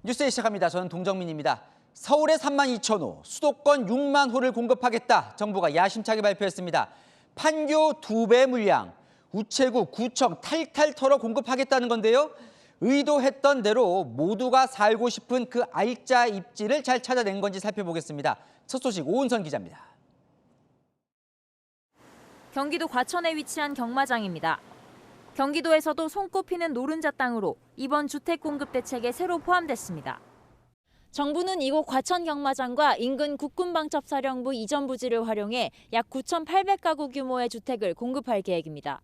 뉴스 시작합니다. 저는 동정민입니다. 서울에 32,000호, 수도권 6만 호를 공급하겠다. 정부가 야심차게 발표했습니다. 판교 2배 물량, 우체국, 구청 탈탈 털어 공급하겠다는 건데요. 의도했던 대로 모두가 살고 싶은 그 알짜 입지를 잘 찾아낸 건지 살펴보겠습니다. 첫 소식 오은선 기자입니다. 경기도 과천에 위치한 경마장입니다. 경기도에서도 손꼽히는 노른자 땅으로 이번 주택 공급 대책에 새로 포함됐습니다. 정부는 이곳 과천 경마장과 인근 국군방첩사령부 이전 부지를 활용해 약 9,800가구 규모의 주택을 공급할 계획입니다.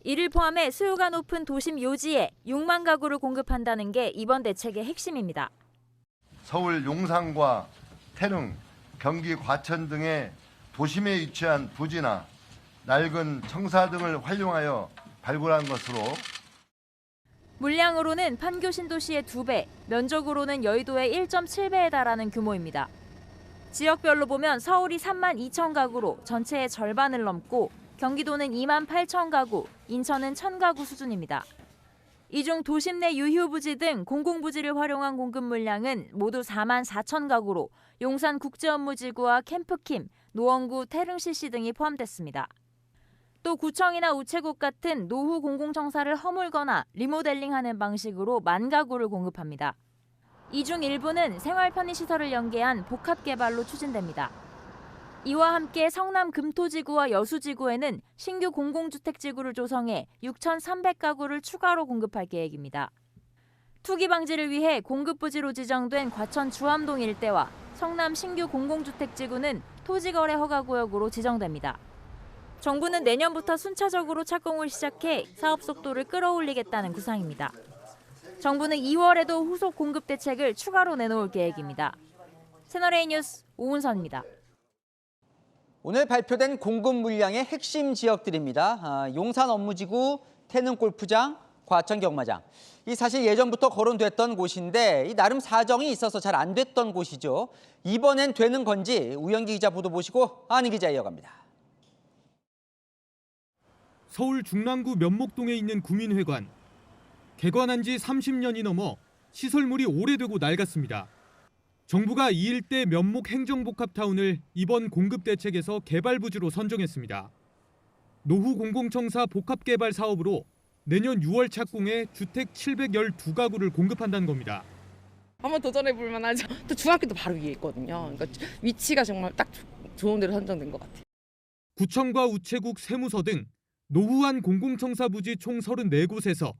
이를 포함해 수요가 높은 도심 요지에 6만 가구를 공급한다는 게 이번 대책의 핵심입니다. 서울 용산과 태릉, 경기 과천 등의 도심에 위치한 부지나 낡은 청사 등을 활용하여 발굴한 것으로 물량으로는 판교 신도시의 2배, 면적으로는 여의도의 1.7배에 달하는 규모입니다. 지역별로 보면 서울이 3만 2천 가구로 전체의 절반을 넘고 경기도는 2만 8천 가구, 인천은 1,000가구 수준입니다. 이 중 도심 내 유휴부지 등 공공부지를 활용한 공급 물량은 모두 4만 4천 가구로 용산 국제업무지구와 캠프킴, 노원구 태릉 CC 등이 포함됐습니다. 또 구청이나 우체국 같은 노후 공공청사를 허물거나 리모델링하는 방식으로 1만 가구를 공급합니다. 이 중 일부는 생활 편의시설을 연계한 복합개발로 추진됩니다. 이와 함께 성남 금토지구와 여수지구에는 신규 공공주택지구를 조성해 6,300가구를 추가로 공급할 계획입니다. 투기 방지를 위해 공급부지로 지정된 과천 주암동 일대와 성남 신규 공공주택지구는 토지거래 허가구역으로 지정됩니다. 정부는 내년부터 순차적으로 착공을 시작해 사업 속도를 끌어올리겠다는 구상입니다. 정부는 2월에도 후속 공급 대책을 추가로 내놓을 계획입니다. 채널A 뉴스 오은선입니다. 오늘 발표된 공급 물량의 핵심 지역들입니다. 용산 업무지구, 태릉 골프장, 과천 경마장. 이 사실 예전부터 거론됐던 곳인데 이 나름 사정이 있어서 잘 안 됐던 곳이죠. 이번엔 되는 건지 우영기 기자 보도 보시고 아는 기자 이어갑니다. 서울 중랑구 면목동에 있는 구민회관. 개관한 지 30년이 넘어 시설물이 오래되고 낡았습니다. 정부가 이 일대 면목 행정복합타운을 이번 공급대책에서 개발부지로 선정했습니다. 노후 공공청사 복합개발 사업으로 내년 6월 착공해 주택 712가구를 공급한다는 겁니다. 한번 도전해볼 만하죠. 또 중학교도 바로 위에 있거든요. 그러니까 위치가 정말 딱 좋은 데로 선정된 것 같아요. 구청과 우체국, 세무서 등 노후한 공공청사 부지 총 34곳에서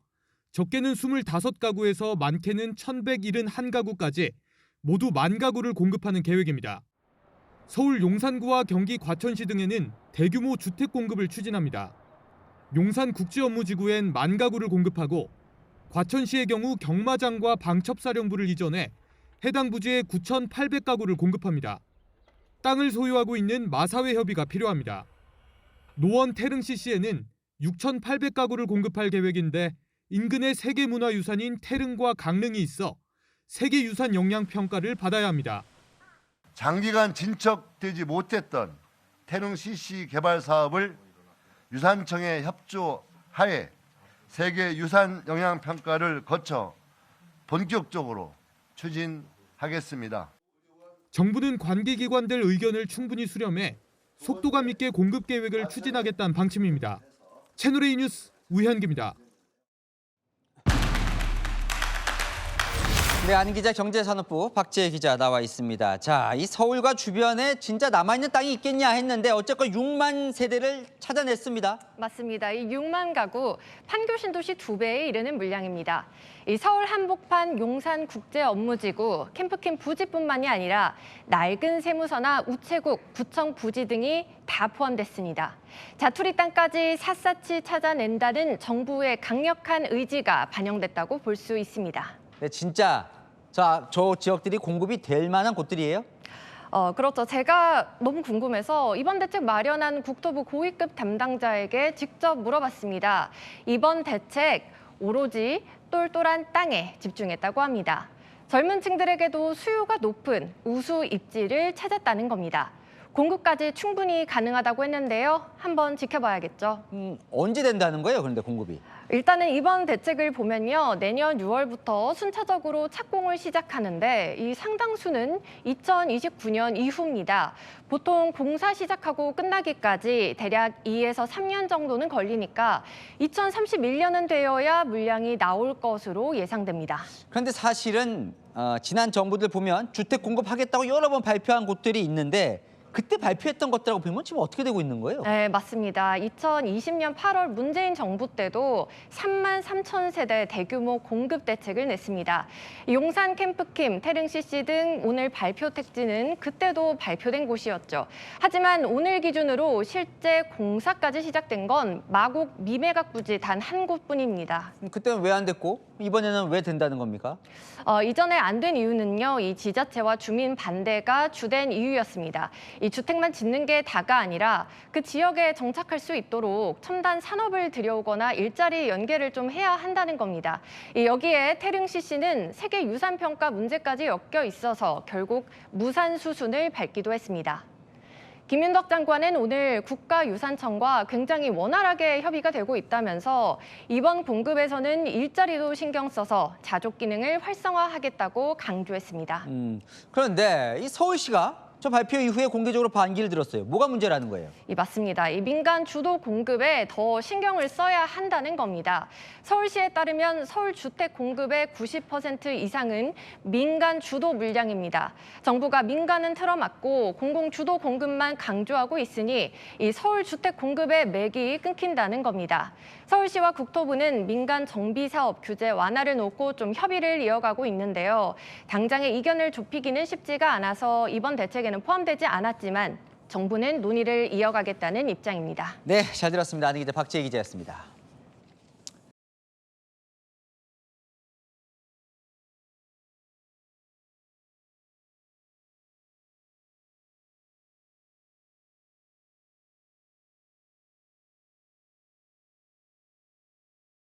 적게는 25가구에서 많게는 1,171가구까지 모두 1만 가구를 공급하는 계획입니다. 서울 용산구와 경기 과천시 등에는 대규모 주택 공급을 추진합니다. 용산 국제업무지구엔 1만 가구를 공급하고 과천시의 경우 경마장과 방첩사령부를 이전해 해당 부지에 9,800가구를 공급합니다. 땅을 소유하고 있는 마사회 협의가 필요합니다. 노원 태릉 CC에는 6,800가구를 공급할 계획인데 인근에 세계문화유산인 태릉과 강릉이 있어 세계유산 영향 평가를 받아야 합니다. 장기간 진척되지 못했던 태릉 CC 개발 사업을 유산청에 협조하에 세계유산 영향 평가를 거쳐 본격적으로 추진하겠습니다. 정부는 관계기관들 의견을 충분히 수렴해 속도감 있게 공급 계획을 추진하겠다는 방침입니다. 채널A 뉴스 우현기입니다. 네, 아는 기자 경제산업부 박재혜 기자 나와 있습니다. 자, 이 서울과 주변에 진짜 남아있는 땅이 있겠냐 했는데 어쨌건 6만 세대를 찾아냈습니다. 맞습니다. 이 6만 가구, 판교 신도시 2배에 이르는 물량입니다. 이 서울 한복판 용산 국제업무지구, 캠프킴 부지뿐만이 아니라 낡은 세무서나 우체국, 구청 부지 등이 다 포함됐습니다. 자투리 땅까지 샅샅이 찾아낸다는 정부의 강력한 의지가 반영됐다고 볼 수 있습니다. 네, 진짜 저 지역들이 공급이 될 만한 곳들이에요? 그렇죠. 제가 너무 궁금해서 이번 대책 마련한 국토부 고위급 담당자에게 직접 물어봤습니다. 이번 대책 오로지 똘똘한 땅에 집중했다고 합니다. 젊은 층들에게도 수요가 높은 우수 입지를 찾았다는 겁니다. 공급까지 충분히 가능하다고 했는데요. 한번 지켜봐야겠죠. 언제 된다는 거예요, 그런데 공급이? 일단은 이번 대책을 보면요. 내년 6월부터 순차적으로 착공을 시작하는데 이 상당수는 2029년 이후입니다. 보통 공사 시작하고 끝나기까지 대략 2에서 3년 정도는 걸리니까 2031년은 되어야 물량이 나올 것으로 예상됩니다. 그런데 사실은 지난 정부들 보면 주택 공급하겠다고 여러 번 발표한 곳들이 있는데 그때 발표했던 것들하고 보면 지금 어떻게 되고 있는 거예요? 네, 맞습니다. 2020년 8월 문재인 정부 때도 3만 3천 세대 대규모 공급 대책을 냈습니다. 용산 캠프킴, 태릉 CC 등 오늘 발표 택지는 그때도 발표된 곳이었죠. 하지만 오늘 기준으로 실제 공사까지 시작된 건 마곡 미매각 부지 단 한 곳뿐입니다. 그때는 왜 안 됐고 이번에는 왜 된다는 겁니까? 이전에 안 된 이유는요, 이 지자체와 주민 반대가 주된 이유였습니다. 이 주택만 짓는 게 다가 아니라 그 지역에 정착할 수 있도록 첨단 산업을 들여오거나 일자리 연계를 좀 해야 한다는 겁니다. 여기에 태릉 CC는 세계 유산 평가 문제까지 엮여 있어서 결국 무산 수순을 밟기도 했습니다. 김윤덕 장관은 오늘 국가유산청과 굉장히 원활하게 협의가 되고 있다면서 이번 공급에서는 일자리도 신경 써서 자족 기능을 활성화하겠다고 강조했습니다. 그런데 이 서울시가 저 발표 이후에 공개적으로 반기를 들었어요. 뭐가 문제라는 거예요? 맞습니다. 이 민간 주도 공급에 더 신경을 써야 한다는 겁니다. 서울시에 따르면 서울 주택 공급의 90% 이상은 민간 주도 물량입니다. 정부가 민간은 틀어막고 공공 주도 공급만 강조하고 있으니 이 서울 주택 공급의 맥이 끊긴다는 겁니다. 서울시와 국토부는 민간 정비 사업 규제 완화를 놓고 좀 협의를 이어가고 있는데요. 당장의 이견을 좁히기는 쉽지가 않아서 이번 대책에는 포함되지 않았지만 정부는 논의를 이어가겠다는 입장입니다. 네, 잘 들었습니다. 아는 기자 박지혜 기자였습니다.